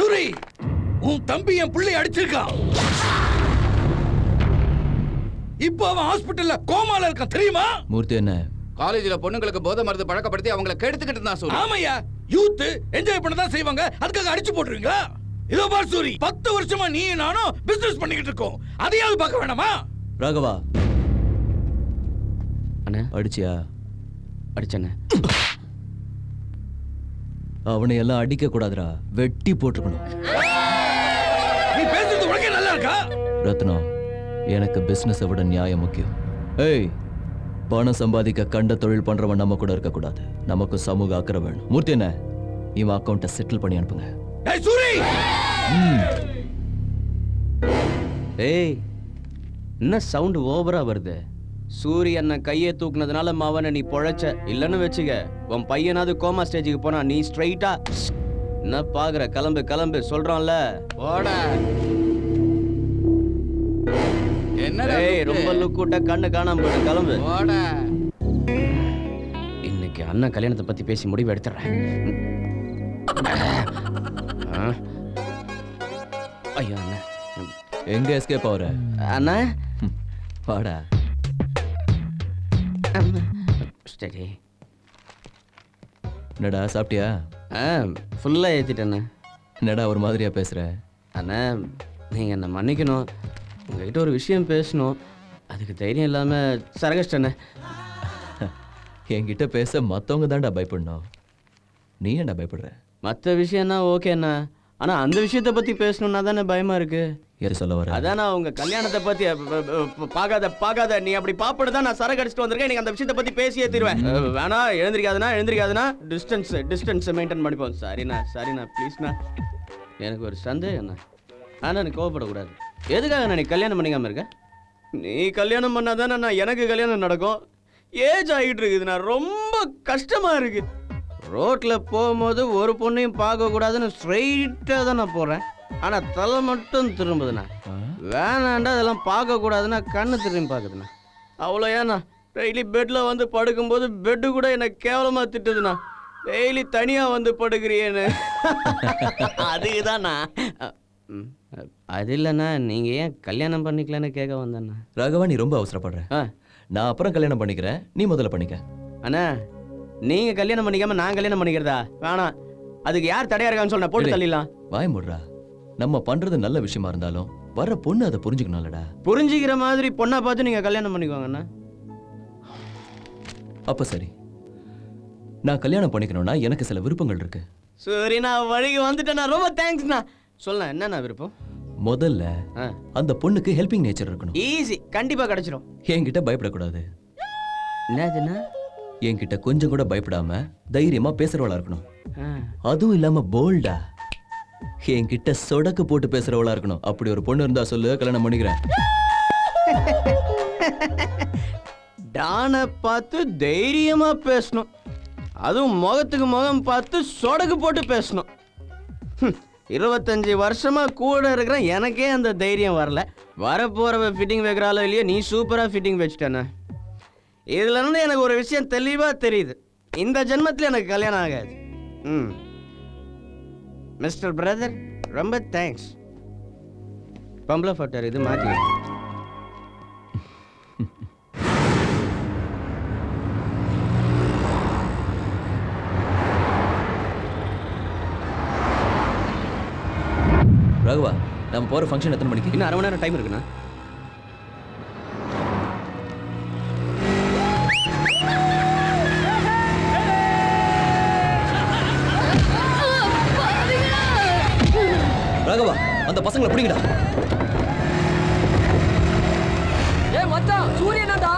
சூரி, உன் தம்பி என் பிள்ளை அடிச்சிருக்கான். இப்போ அவன் ஹாஸ்பிடல்ல கோமால இருக்கான் தெரியுமா? மூர்த்தி என்ன காலேஜ்ல பொண்ணுங்களுக்கு போதை மருந்து பழக்கப்படுத்தி அவங்கள கெடுத்துக்கிட்டு இருந்தா சூரி. ஆமையா, யூத் என்ஜாய் பண்ண தான் செய்வாங்க, அதுக்காக அடிச்சு போட்டுருவீங்களா? இதோ பார் சூரி, 10 வருஷமா நீ நானும் பிசினஸ் பண்ணிக்கிட்டு இருக்கோம், அதையாவது பார்க்க வேணாமா? ராகவா அண்ணா அடிச்சியா? அடிச்சண்ணே. அவனை எல்லாம் அடிக்க கூடாதுடா, வெட்டி போட்டுக்கணும். நீ பேசுறது உனக்கே நல்லா இருக்கா? ரத்னம், எனக்கு பிசினஸை விட நியாயம் முக்கியம். ஏய், பணம் சம்பாதிக்க கண்ட தொழில் பண்றவன் நம்ம கூட இருக்க கூடாது. நமக்கு சமூக அக்கறை வேணும். மூர்த்தி என்ன, இவன் அக்கௌண்ட்டை செட்டில் பண்ணி அனுப்புங்க. ஏய் சூரி, ஏய், என்ன சவுண்ட் ஓவரா வருது? சூரிய கையை தூக்குனதுனால மாவனை நீ பொழைச்ச. இல்லன்னு வச்சுக்க, உன் பையனாவது கோமா ஸ்டேஜுக்கு போனா நீ ஸ்ட்ரைட்டா என்ன பாக்குற? கிளம்பு கிளம்பு சொல்றான்ல. போடா. என்ன ஏய், ரொம்ப லுக்கூட்ட கண்ணு காணாம போயிடு. கிளம்பு. போடா. இன்னைக்கு அண்ணன் கல்யாணத்தை பத்தி பேசி முடிவு எடுத்துறேன். ஐயோ அண்ணா, எங்க எஸ்கேப் ஆகுற? அண்ணா வாடா. சரி. என்னடா சாப்பிட்டியா? ஃபுல்லா ஏத்திட்டேண்ணே. என்னடா ஒரு மாதிரியா பேசுற? அண்ணா, நீங்கள் என்னை மன்னிக்கணும். உங்ககிட்ட ஒரு விஷயம் பேசணும், அதுக்கு தைரியம் இல்லாமல் சரகஷ்டண்ணே. என்கிட்ட பேச மற்றவங்க தான்டா பயப்படணும், நீ ஏன்டா பயப்படுற? மற்ற விஷயம்னா ஓகேண்ணா, ஆனால் அந்த விஷயத்தை பற்றி பேசணுன்னா தானே பயமாக இருக்கு. யாரு சொல்ல வர? அதானா உங்க கல்யாணத்தை பற்றி பார்க்காத நீ அப்படி பாப்படு தான் நான் சரக்கு அடிச்சுட்டு வந்திருக்கேன். நீங்கள் அந்த விஷயத்தை பற்றி பேசியே தருவேன். வேணா, எழுந்திரிக்காதுன்னா டிஸ்டன்ஸ் மெயின்டைன் பண்ணிப்போம். சரிண்ணா ப்ளீஸ்ண்ணா. எனக்கு ஒரு சந்தேகம்ண்ணா, ஆனால் நீ கோவப்படக்கூடாது. எதுக்காக நான் நீ கல்யாணம் பண்ணிக்காம இருக்க? நீ கல்யாணம் பண்ணாதானே நான் எனக்கு கல்யாணம் நடக்கும். ஏஜ் ஆகிட்டு இருக்குதுண்ணா, ரொம்ப கஷ்டமாக இருக்கு. ரோட்டில் போகும்போது ஒரு பொண்ணையும் பார்க்கக்கூடாதுன்னு ஸ்ட்ரைட்டாக தான் நான் போகிறேன், ஆனால் தலை மட்டும் திரும்புதுண்ணா. வேணாண்டா அதெல்லாம் பார்க்கக்கூடாதுன்னா கண்ணு திரும்பி பார்க்குதுண்ணா. அவ்வளோ ஏண்ணா, டெய்லி பெட்டில் வந்து படுக்கும்போது பெட்டு கூட என்னை கேவலமாக திட்டுதுண்ணா. டெய்லி தனியாக வந்து படுக்கிறியேன்னு. அதுக்குதாண்ணா. அது இல்லைண்ணா, நீங்கள் ஏன் கல்யாணம் பண்ணிக்கலன்னு கேட்க வந்தேண்ணா. ராகவா, நீ ரொம்ப அவசரப்படுற. நான் அப்புறம் கல்யாணம் பண்ணிக்கிறேன், நீ முதல்ல பண்ணிக்க. அண்ணா, நீங்கள் கல்யாணம் பண்ணிக்காம நான் கல்யாணம் பண்ணிக்கிறதா? வேணாம், அதுக்கு யார் தடையா இருக்கான்னு சொல்ல போட்டு தள்ளிடலாம். வாய் மூடுறா. நம்ம பண்றது நல்ல விஷயமா இருந்தாலும் வர பொண்ணு அதை புரிஞ்சுக்கணும்லடா. புரிஞ்சுக்கிற மாதிரி பொண்ணா பார்த்து நீங்கள் கல்யாணம் பண்ணிக்குவாங்கண்ணா. அப்ப சரி, நான் கல்யாணம் பண்ணிக்கணும்னா எனக்கு சில விருப்பங்கள் இருக்கு. சரி, நான் வழிக்கு வந்துட்டேண்ணா. ரொம்ப தேங்க்ஸ்ண்ணா. சொல்ல என்னண்ணா விருப்பம்? முதல்ல அந்த பொண்ணுக்கு ஹெல்பிங் நேச்சர் இருக்கணும். ஈஸி, கண்டிப்பா கிடைச்சிடும். என்கிட்ட பயப்படக்கூடாது. என்னதுண்ணா? என்கிட்ட கொஞ்சம் கூட பயப்படாம தைரியமா பேசுறவளா இருக்கணும். அதுவும் இல்லாம போல்டா, என்கிட்ட சொடக்கு போட்டு பேசுறவளா இருக்கணும். அப்படி ஒரு பொண்ணு இருந்தா சொல்லு, கல்யாணம் பண்ணிக்கிறேன். டானை பார்த்து தைரியமா பேசணும், அதுவும் முகத்துக்கு முகம் பார்த்து சொடக்கு போட்டு பேசணும். 25 வருஷமா கூட இருக்கிற எனக்கே அந்த தைரியம் வரல. வரப்போறவ ஃபிட்டிங் வைக்கிறாளோ இல்லையோ, நீ சூப்பரா ஃபிட்டிங் வச்சுட்டேண்ணா. இதுல இருந்து எனக்கு ஒரு விஷயம் தெளிவா தெரியுது, இந்த ஜென்மத்தில் எனக்கு கல்யாணம் ஆகாது. மிஸ்டர் பிரதர், ரொம்ப தேங்க்ஸ். பொம்பளை ஃபோட்டோ இது மாற்றி. ராகவா, நம்ம போற ஃபங்க்ஷன் எத்தனை மணிக்கு? இன்னும் 1/2 மணி நேரம் டைம் இருக்குண்ணா. ராகவா, அந்த பசங்களை பிடிங்கடா. ஏ மச்சான், சூரியனாடா.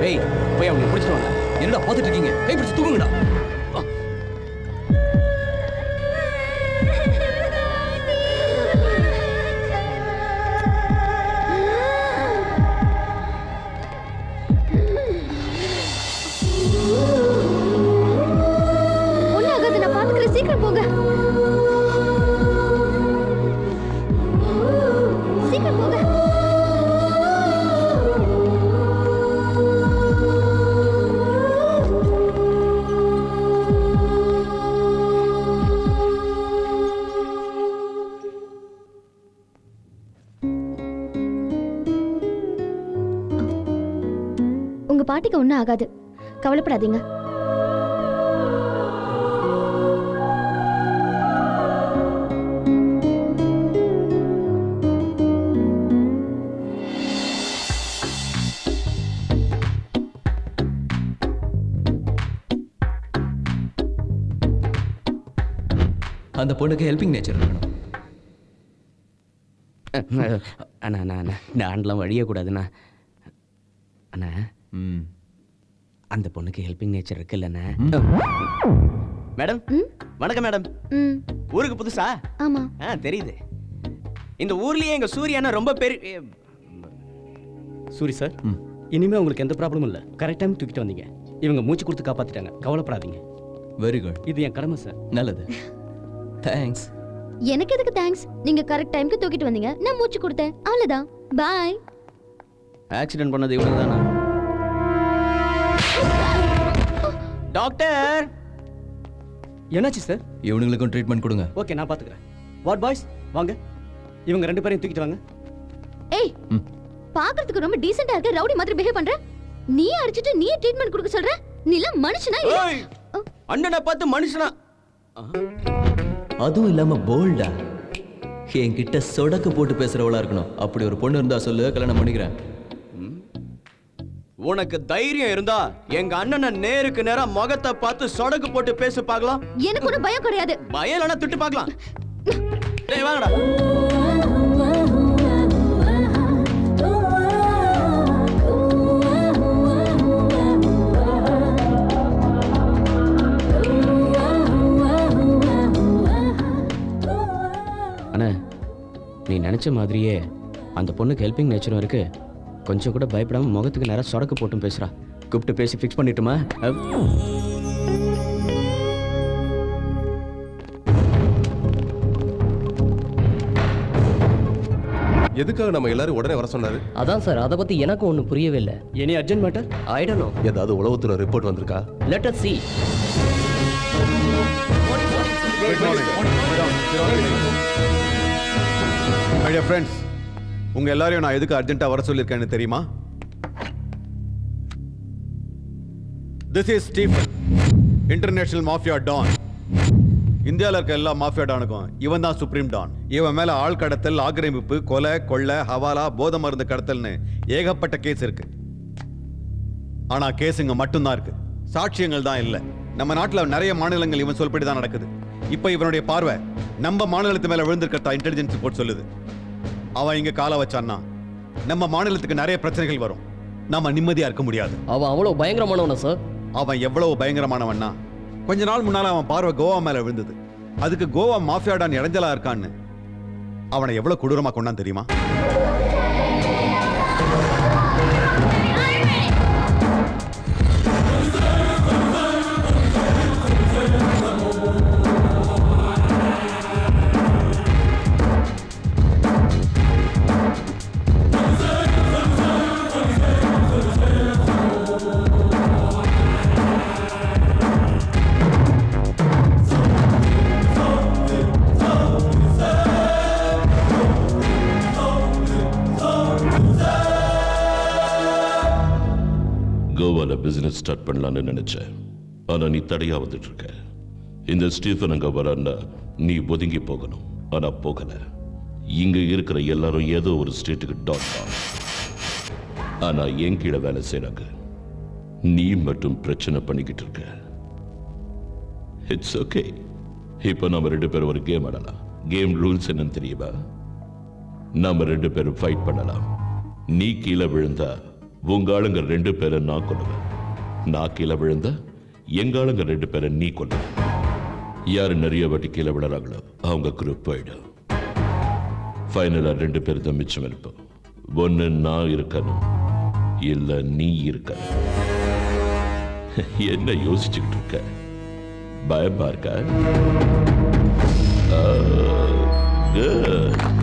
ஏய், போய் அவங்களை பிடிச்சிட்டு வாங்க. என்னடா பார்த்துட்டு இருக்கீங்க? கை பிடிச்சு தூக்குங்கடா. ஒன்னாகாது, நான் பாத்துக்கிறேன். சீக்கிரம் போங்க, சீக்கிரம் போங்க. உங்க பாட்டிக்கு ஒண்ணும் ஆகாது, கவலைப்படாதீங்க. அந்த பொண்ணுக்கு ஹெல்பிங் நேச்சர் இருக்கணும். அண்ணா அண்ணா அண்ணா இந்த ஆண்டெலாம் வழியக்கூடாதுண்ணா. அண்ணா ம். அந்த பொண்ணுக்கு ஹெல்பிங் நேச்சர் இருக்குல்லண்ணா. மேடம் வணக்கம் மேடம். ம், ஊருக்கு புதுசா? ஆமா. தெரியுது. இந்த ஊர்லயே எங்க சூர்யானா ரொம்ப பெரிய. சூரி சார், இனிமே உங்களுக்கு எந்த ப்ராப்ளமும் இல்லை. கரெக்ட் டைம் தூக்கிட்டு வந்தீங்க. இவங்க மூச்சு கொடுத்து காப்பாத்திட்டாங்க, கவலைப்படாதீங்க. Very good. இது என் கடமை சார். நல்லது. தேங்க்ஸ். எனக்கு எதுக்கு தேங்க்ஸ்? நீங்க கரெக்ட் டைம்க்கு தூக்கிட்டு வந்தீங்க, நான் மூச்சு கொடுத்தேன், அவ்வளவுதான். பாய். ஆக்சிடென்ட் பண்ணது இவங்க தானா? டாக்டர் என்னாச்சு சார்? இவனுங்களுக்கும் ட்ரீட்மெண்ட் கொடுங்க. ஓகே, நான் பாத்துக்கிறேன். வாட் பாய்ஸ், வாங்க. இவங்க 2 பேரையும் தூக்கிட்டு வாங்க. ஏய், பாக்குறதுக்கு ரொம்ப டீசென்ட்டா இருக்க, ரவுடி மாதிரி பிஹேவ் பண்ற. நீ அடிச்சிட்டு நீ ட்ரீட்மெண்ட் கொடுக்க சொல்ற? நீ எல்லாம் மனுஷனா இல்ல? அண்ணனை பார்த்து மனுஷனா? அதுவும் இல்லாம போல்டா. என்கிட்ட சொடக்கு போட்டு பேசுறவளா இருக்கணும். அப்படி ஒரு பொண்ணு இருந்தா சொல்லு, கல்யாணம் பண்ணிக்கிறேன். உனக்கு தைரியம் இருந்தா எங்க அண்ணனை நேருக்கு நேரா முகத்தை பார்த்து சொடக்கு போட்டு பேசு பார்க்கலாம். எனக்கு ஒன்றும் பயம் கிடையாது. பயம் இல்லைன்னா திட்டு பார்க்கலாம். டேய் வாங்கடா. அண்ணா, நீ நினைச்ச மாதிரியே அந்த பொண்ணுக்கு ஹெல்பிங் நேச்சரும் இருக்கு. கொஞ்சம் கூட பயப்படாம முகத்துக்கு நேரம் சொடக்கு போட்டும் பேசுறா. கூப்பிட்டு பேசி ஃபிக்ஸ் பண்ணிட்டுமா? எதுக்காக நம்ம எல்லாரும் உடனே வர சொன்னாரு? அதான் சார், அதை பத்தி எனக்கு ஒன்றும் புரியவே இல்லை. Any urgent matter? I don't know. ஏதாவது உளவுத்துறை ரிப்போர்ட் வந்திருக்கா? Let us see. My dear friends, உங்க எல்லாரையும் நான் எதுக்கு அர்ஜென்ட்டா வர சொல்லியிருக்கேன்னு தெரியுமா? This is Stephen, international mafia don. இந்தியாவில் இருக்க எல்லா மாஃபியா டானுக்கும் இவன் தான் சுப்ரீம் டான். இவன் மேல ஆள் கடத்தல், ஆக்கிரமிப்பு, கொலை, கொள்ளை, ஹவாலா, போதை மருந்து கடத்தல்னு ஏகப்பட்ட கேஸ் இருக்கு. ஆனா கேஸுங்க மட்டும்தான் இருக்கு, சாட்சியங்கள் தான் இல்லை. நம்ம நாட்டில் நிறைய மாநிலங்கள் இவன் சொல்படி தான் நடக்குது. இப்ப இவனுடைய பார்வை நம்ம மாநிலத்து மேல விழுந்திருக்கிறதா இன்டெலிஜென்ஸ் ரிப்போர்ட் சொல்லுது. அவன் இங்க காலை வச்சான்னா நம்ம மாநிலத்துக்கு நிறைய பிரச்சனைகள் வரும். நாம நிம்மதியா இருக்க முடியாது. அவன் அவ்வளவு பயங்கரமானவனா சார்? அவன் எவ்வளவு பயங்கரமானவன்னா, கொஞ்ச நாள் முன்னால அவன் பார்வை கோவா மேல விழுந்தது. அதுக்கு கோவா மாஃபியாடான் இடைஞ்சலா இருக்கான்னு அவனை எவ்வளவு கொடூரமா கொண்டான் தெரியுமா? கோவால பிசினஸ் ஸ்டார்ட் பண்ணலான்னு நினைச்சேன். ஆனா நீ தடையா வந்துட்டு இருக்க. இந்த ஸ்டீஃபன் அங்க வரன்னா நீ ஒதுங்கி போகணும். ஆனா போகல. இங்க இருக்கிற எல்லாரும் ஏதோ ஒரு ஸ்டேட்டுக்கு டாட் தான். ஆனா என் கீழே வேலை செய்றாங்க. நீ மட்டும் பிரச்சனை பண்ணிக்கிட்டு இருக்க. It's okay. இப்ப நம்ம 2 பேரும் ஒரு கேம் ஆடலாம். கேம் ரூல்ஸ் என்னன்னு தெரியுமா? நாம 2 பேரும் ஃபைட் பண்ணலாம். நீ கீழே விழுந்தா உங்க ஆளுங்க 2 பேரை நான் கொல்லுவேன். நான் கீழே விழுந்தா எங்க ஆளுங்க 2 பேரை நீ கொல்லுவேன். யாரு நிறைய வாட்டி கீழே விழுறாங்களோ அவங்க குரூப் போயிடும். ஃபைனலா 2 பேர் தான் மிச்சம் இருப்போம். ஒன்னு நான் இருக்கணும், இல்ல நீ இருக்கணும். என்ன யோசிச்சுக்கிட்டு இருக்க? பயமா இருக்கா? Good.